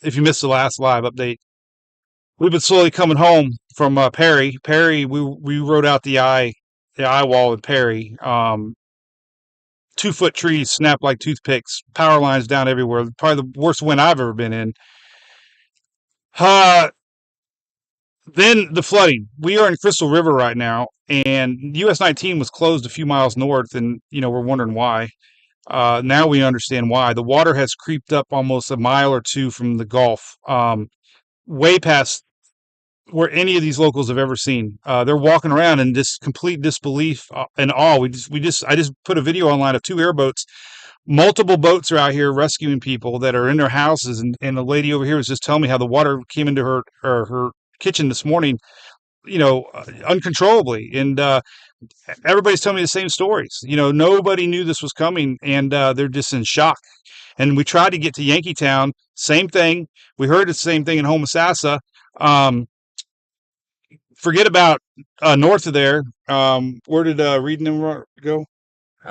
if you missed the last live update, we've been slowly coming home from Perry. Perry, we rode out the eye wall in Perry. 2 foot trees snapped like toothpicks, power lines down everywhere. Probably the worst wind I've ever been in. Uh, then the flooding. We are in Crystal River right now, and US 19 was closed a few miles north, and we're wondering why. Now we understand why. The water has creeped up almost a mile or two from the Gulf, way past where any of these locals have ever seen. They're walking around in this complete disbelief and awe. I just put a video online of 2 airboats. Multiple boats are out here rescuing people that are in their houses, and the lady over here was just telling me how the water came into her kitchen this morning, uncontrollably, and everybody's telling me the same stories. Nobody knew this was coming, and they're just in shock. And we tried to get to Yankeetown, same thing. We heard the same thing in Homosassa. Forget about north of there. Where did Reed and them go?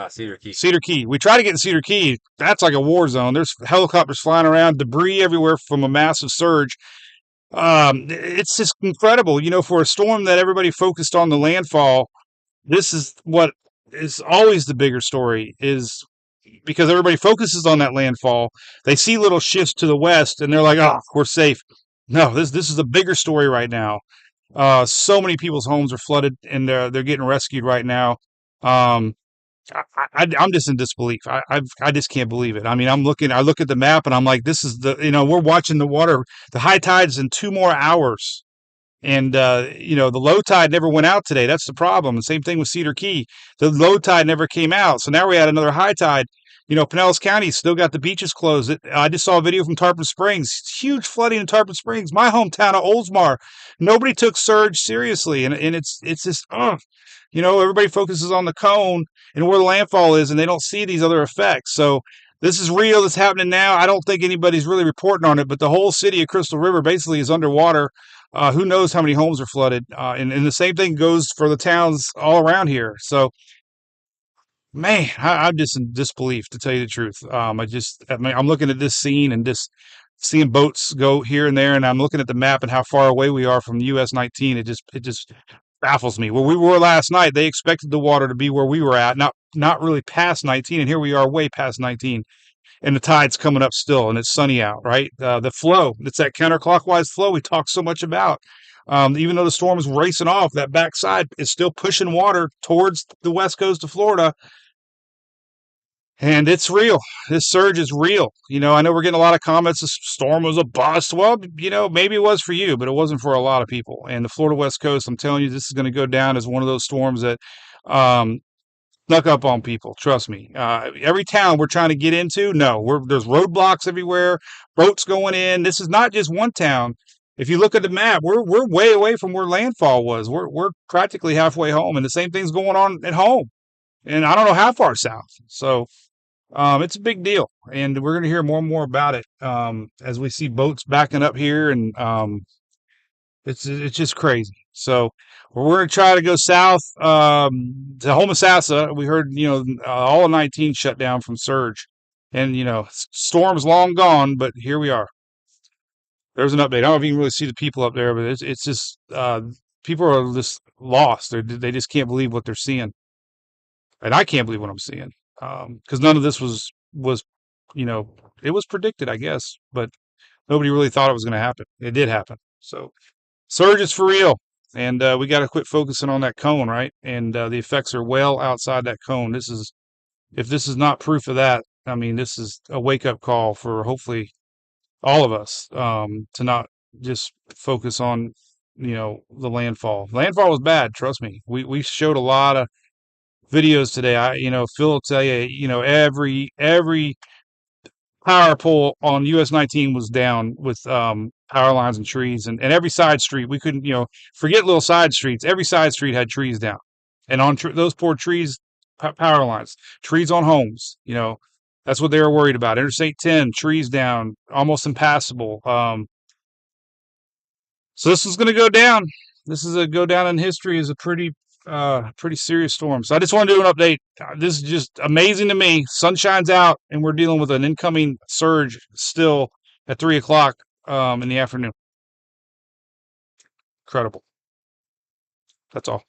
Cedar Key. Cedar Key. We try to get to Cedar Key. That's like a war zone. There's helicopters flying around, debris everywhere from a massive surge. It's just incredible. For a storm that everybody focused on the landfall, this is what is always the bigger story, is because everybody focuses on that landfall. They see little shifts to the west, and they're like, "Oh, we're safe." No, this is a bigger story right now. So many people's homes are flooded, and they're getting rescued right now. Um, I'm just in disbelief. I just can't believe it. I mean, I look at the map, and I'm like, this is we're watching the water. The high tide's in 2 more hours, and the low tide never went out today. That's the problem. The same thing with Cedar Key. The low tide never came out, so now we had another high tide. Pinellas County still got the beaches closed. I just saw a video from Tarpon Springs. Huge flooding in Tarpon Springs, my hometown of Oldsmar. Nobody took surge seriously, and it's just, everybody focuses on the cone and where the landfall is, and they don't see these other effects. So this is real. That's happening now. I don't think anybody's really reporting on it, but the whole city of Crystal River basically is underwater. Who knows how many homes are flooded? And the same thing goes for the towns all around here. So, man, I'm just in disbelief, to tell you the truth. I'm looking at this scene and just seeing boats go here and there, and I'm looking at the map and how far away we are from US 19. It just baffles me. Where we were last night, they expected the water to be where we were at, not really past 19, and here we are way past 19, and the tide's coming up still, and it's sunny out, right? The flow, it's that counterclockwise flow we talk so much about. Even though the storm is racing off, that backside is still pushing water towards the west coast of Florida. And it's real. This surge is real. I know we're getting a lot of comments. The storm was a bust. Well, maybe it was for you, but it wasn't for a lot of people. And the Florida West Coast, I'm telling you, this is going to go down as one of those storms that snuck up on people. Trust me. Every town we're trying to get into, no, there's roadblocks everywhere, boats going in. This is not just one town. If you look at the map, we're way away from where landfall was. We're practically halfway home, and the same thing's going on at home. And I don't know how far south. So it's a big deal, and we're going to hear more and more about it as we see boats backing up here, and it's just crazy. So we're going to try to go south to Homosassa. We heard all of 19 shut down from surge, and storm's long gone, but here we are. There's an update. I don't know if you can really see the people up there, but it's just people are just lost. They just can't believe what they're seeing, and I can't believe what I'm seeing. Because none of this was it was predicted, I guess, but nobody really thought it was going to happen. It did happen. So surge is for real, and we got to quit focusing on that cone, right? And the effects are well outside that cone. If this is not proof of that, I mean, this is a wake up call for hopefully all of us to not just focus on the landfall. Landfall was bad, trust me. We showed a lot of videos today. Phil will tell you, every power pole on US 19 was down with power lines and trees, and every side street we couldn't, forget little side streets. Every side street had trees down, and on those poor trees, power lines, trees on homes. That's what they were worried about. Interstate 10, trees down, almost impassable. So this is going to go down. This is a go down in history as a pretty serious storm. So I just want to do an update. This is just amazing to me. Sun shines out, and we're dealing with an incoming surge still at 3 o'clock in the afternoon. Incredible. That's all.